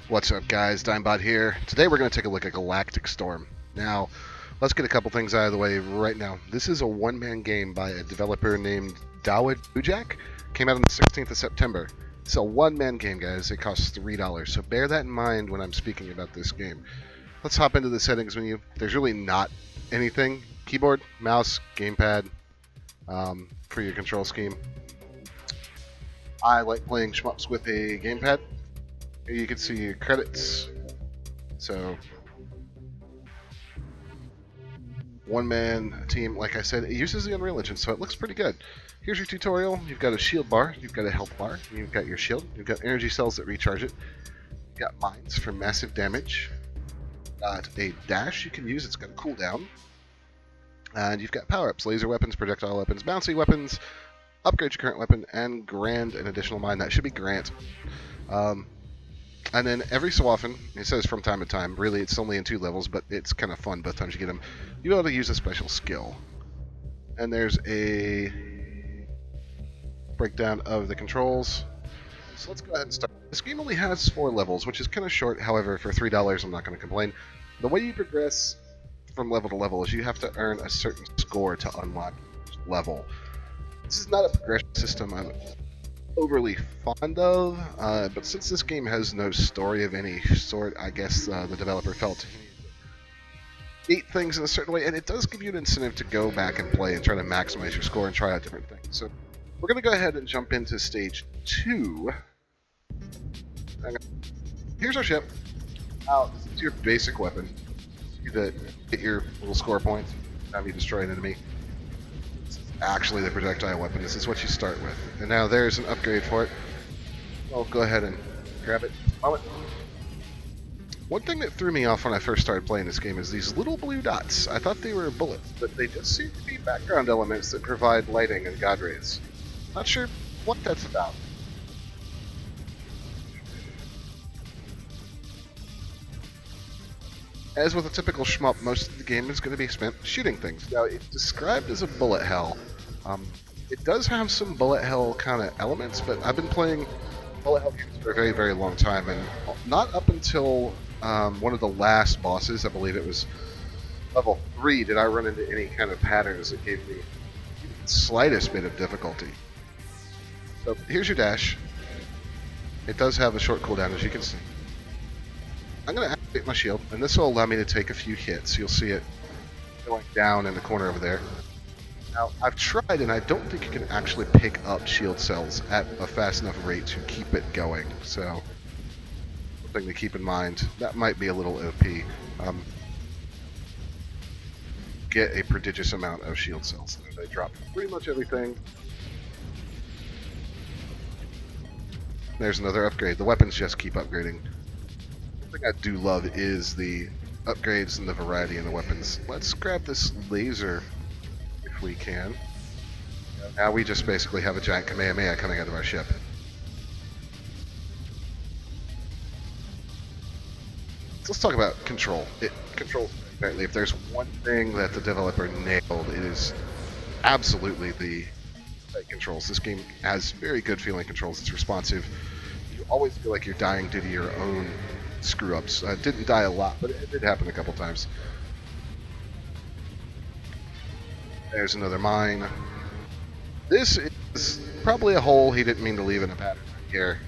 What's up, guys? Digmbot here. Today we're going to take a look at Galactic Storm. Now, let's get a couple things out of the way right now. This is a one-man game by a developer named Dawid Bujak. Came out on the 16th of September. It's a one-man game, guys. It costs $3, so bear that in mind when I'm speaking about this game. Let's hop into the settings menu. There's really not anything. Keyboard, mouse, gamepad for your control scheme. I like playing shmups with a gamepad. Here you can see your credits. So, one-man team, like I said, it uses the Unreal Engine, so it looks pretty good. Here's your tutorial. You've got a shield bar, you've got a health bar, you've got your shield, you've got energy cells that recharge it, you've got mines for massive damage, got a dash you can use, it's got a cooldown, and you've got power-ups, laser weapons, projectile weapons, bouncy weapons, upgrade your current weapon, and grant an additional mine. That should be grant. And then every so often, it says from time to time, really it's only in 2 levels, but it's kind of fun both times you get them, you'll be able to use a special skill. And there's a breakdown of the controls. So let's go ahead and start. This game only has 4 levels, which is kind of short. However, for $3, I'm not going to complain. The way you progress from level to level is you have to earn a certain score to unlock each level. This is not a progression system I'm overly fond of, but since this game has no story of any sort, I guess the developer felt he needed to eat things in a certain way, and it does give you an incentive to go back and play and try to maximize your score and try out different things. So we're going to go ahead and jump into stage 2. Here's our ship. This is your basic weapon. You get your little score points time you destroy an enemy. Actually the projectile weapon. This is what you start with. And now there's an upgrade for it. I'll go ahead and grab it. One thing that threw me off when I first started playing this game is these little blue dots. I thought they were bullets, but they just seem to be background elements that provide lighting and god rays. Not sure what that's about. As with a typical shmup, most of the game is going to be spent shooting things. Now, it's described as a bullet hell. It does have some bullet hell kind of elements, but I've been playing bullet hell games for a very, very long time, and not up until one of the last bosses, I believe it was level 3, did I run into any kind of patterns that gave me the slightest bit of difficulty. So here's your dash. It does have a short cooldown, as you can see. I'm going to activate my shield, and this will allow me to take a few hits. You'll see it going down in the corner over there. Now, I've tried, and I don't think you can actually pick up shield cells at a fast enough rate to keep it going. So, something to keep in mind. That might be a little OP. Get a prodigious amount of shield cells. They drop pretty much everything. There's another upgrade. The weapons just keep upgrading. One thing I do love is the upgrades and the variety in the weapons. Let's grab this laser if we can. Now we just basically have a giant Kamehameha coming out of our ship. So let's talk about control. It controls apparently. If there's one thing that the developer nailed, it is absolutely the controls. This game has very good feeling controls. It's responsive. You always feel like you're dying due to your own screw-ups. Didn't die a lot, but it did happen a couple times. There's another mine. This is probably a hole he didn't mean to leave in a pattern right here.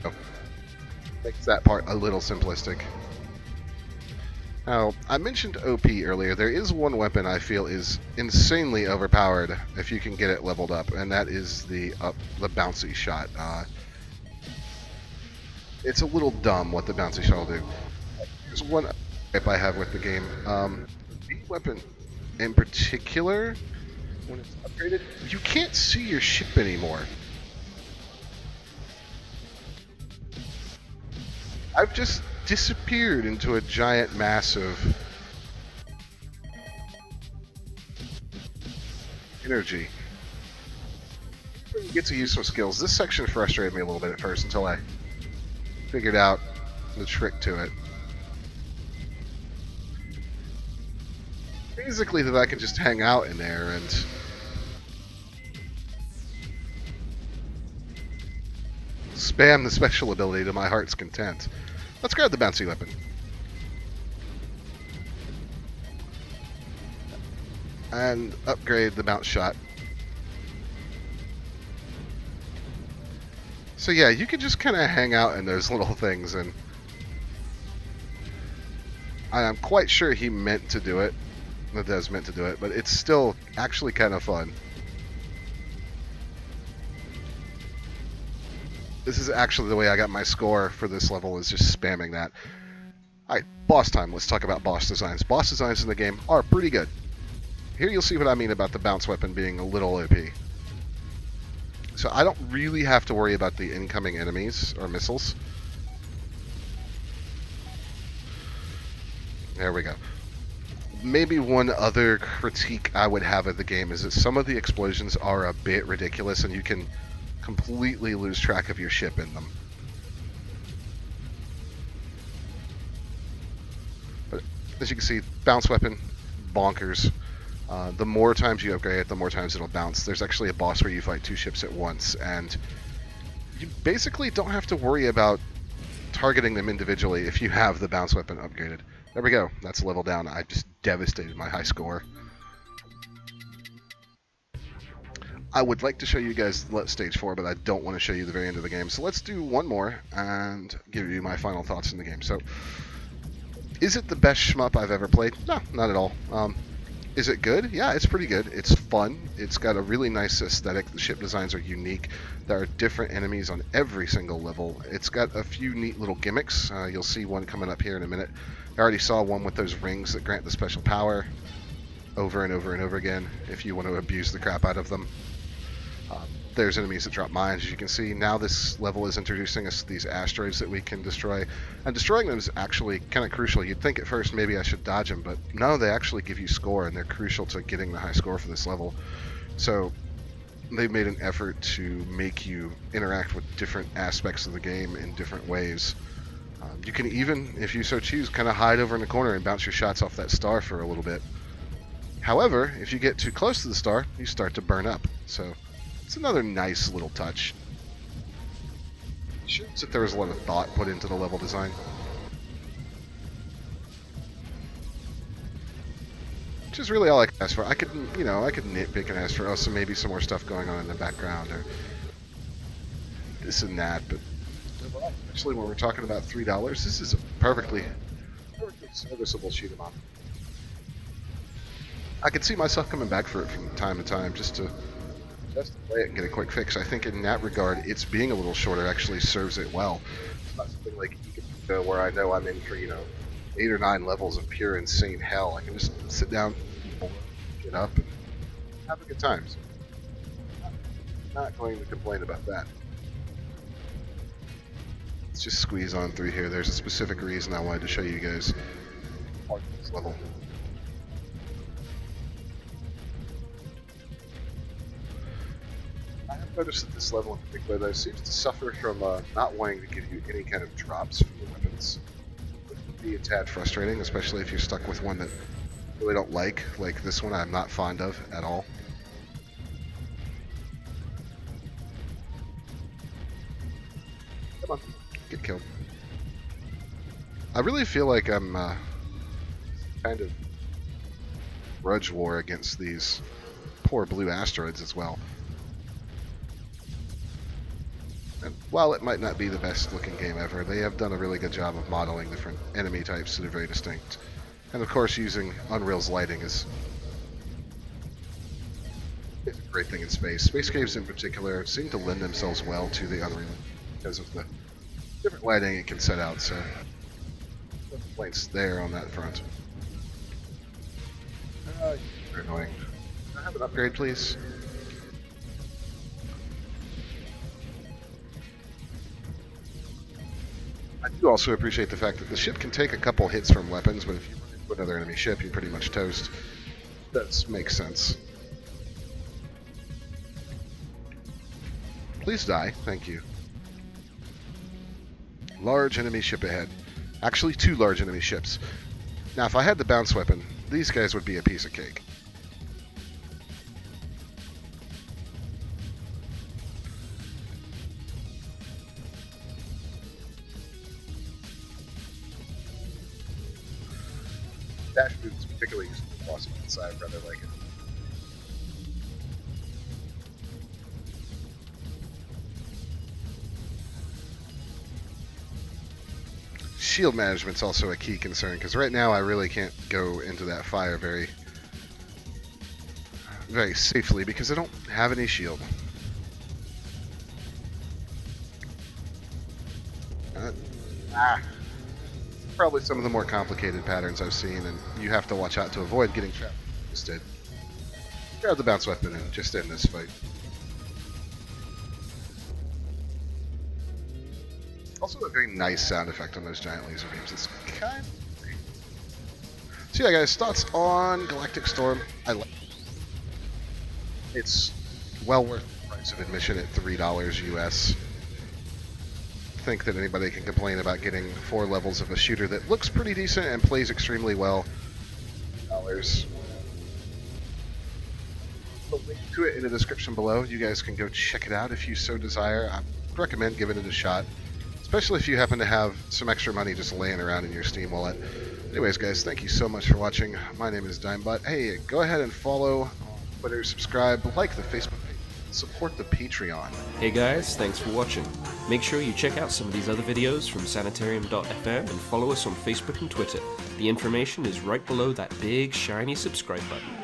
So, makes that part a little simplistic. Now, I mentioned OP earlier. There is one weapon I feel is insanely overpowered if you can get it leveled up, and that is the bouncy shot. It's a little dumb what the bouncy shot will do. There's one tip I have with the game. The weapon in particular, when it's upgraded, you can't see your ship anymore. I've just disappeared into a giant mass of energy. You get to use some skills. This section frustrated me a little bit at first until I figured out the trick to it. Basically that I can just hang out in there and spam the special ability to my heart's content. Let's grab the bouncy weapon. And upgrade the bounce shot. So yeah, you can just kind of hang out in those little things, and I am quite sure he meant to do it. That does meant to do it, but it's still actually kind of fun. This is actually the way I got my score for this level, is just spamming that. Alright, boss time. Let's talk about boss designs. Boss designs in the game are pretty good. Here you'll see what I mean about the bounce weapon being a little OP. So I don't really have to worry about the incoming enemies or missiles. There we go. Maybe one other critique I would have of the game is that some of the explosions are a bit ridiculous, and you can completely lose track of your ship in them. But as you can see, bounce weapon, bonkers. The more times you upgrade it, the more times it'll bounce. There's actually a boss where you fight 2 ships at once, and you basically don't have to worry about targeting them individually if you have the bounce weapon upgraded. There we go. That's a level down. I just devastated my high score. I would like to show you guys stage 4, but I don't want to show you the very end of the game. So let's do one more and give you my final thoughts in the game. So, is it the best shmup I've ever played? No, not at all. Is it good? Yeah, it's pretty good. It's fun. It's got a really nice aesthetic. The ship designs are unique. There are different enemies on every single level. It's got a few neat little gimmicks. You'll see one coming up here in a minute. I already saw one with those rings that grant the special power over and over and over again if you want to abuse the crap out of them. There's enemies that drop mines, as you can see. Now this level is introducing us to these asteroids that we can destroy. And destroying them is actually kind of crucial. You'd think at first maybe I should dodge them, but no, they actually give you score, and they're crucial to getting the high score for this level. So they've made an effort to make you interact with different aspects of the game in different ways. You can even, if you so choose, kind of hide over in the corner and bounce your shots off that star for a little bit. However, if you get too close to the star, you start to burn up. So it's another nice little touch. It shows that there was a lot of thought put into the level design. Which is really all I can ask for. I could nitpick and ask for, oh, so maybe some more stuff going on in the background, or this and that, but actually when we're talking about $3, this is a perfectly serviceable shoot 'em up. I could see myself coming back for it from time to time just to play it and get a quick fix. I think in that regard, it's being a little shorter actually serves it well. It's not something like where I know I'm in for 8 or 9 levels of pure insane hell. I can just sit down, get up, and have a good time. So I'm not going to complain about that. Let's just squeeze on through here. There's a specific reason I wanted to show you guys part of this level. I have noticed that this level in particular, though, seems to suffer from not wanting to give you any kind of drops from the weapons. It can be a tad frustrating, especially if you're stuck with one that you really don't like this one I'm not fond of at all. Come on, get killed. I really feel like I'm kind of grudge war against these poor blue asteroids as well. And while it might not be the best looking game ever, they have done a really good job of modeling different enemy types that are very distinct. And of course, using Unreal's lighting is a great thing in space. Space games in particular seem to lend themselves well to the Unreal because of the different lighting it can set out, so no complaints there on that front. You're annoying. Can I have an upgrade, please? I do also appreciate the fact that the ship can take a couple hits from weapons, but if you run into another enemy ship, you're pretty much toast. That makes sense. Please die. Thank you. Large enemy ship ahead. Actually, 2 large enemy ships. Now, if I had the bounce weapon, these guys would be a piece of cake. Dash move is particularly useful for boss fights, so I rather like it. Shield management's also a key concern, because right now I really can't go into that fire very safely because I don't have any shield. Probably some of the more complicated patterns I've seen, and you have to watch out to avoid getting trapped. Instead, grab the bounce weapon and just end this fight. Also, a very nice sound effect on those giant laser beams. It's kind of great. So yeah, guys, thoughts on Galactic Storm? I like it. It's well worth the price of admission at $3 US. I think that anybody can complain about getting 4 levels of a shooter that looks pretty decent and plays extremely well. $3. I'll link to it in the description below. You guys can go check it out if you so desire. I recommend giving it a shot, especially if you happen to have some extra money just laying around in your Steam wallet. Anyways, guys, thank you so much for watching. My name is Digmbot. Hey, go ahead and follow on Twitter, subscribe, like the Facebook page, support the Patreon. Hey guys, thanks for watching. Make sure you check out some of these other videos from Sanitarium.FM and follow us on Facebook and Twitter. The information is right below that big shiny subscribe button.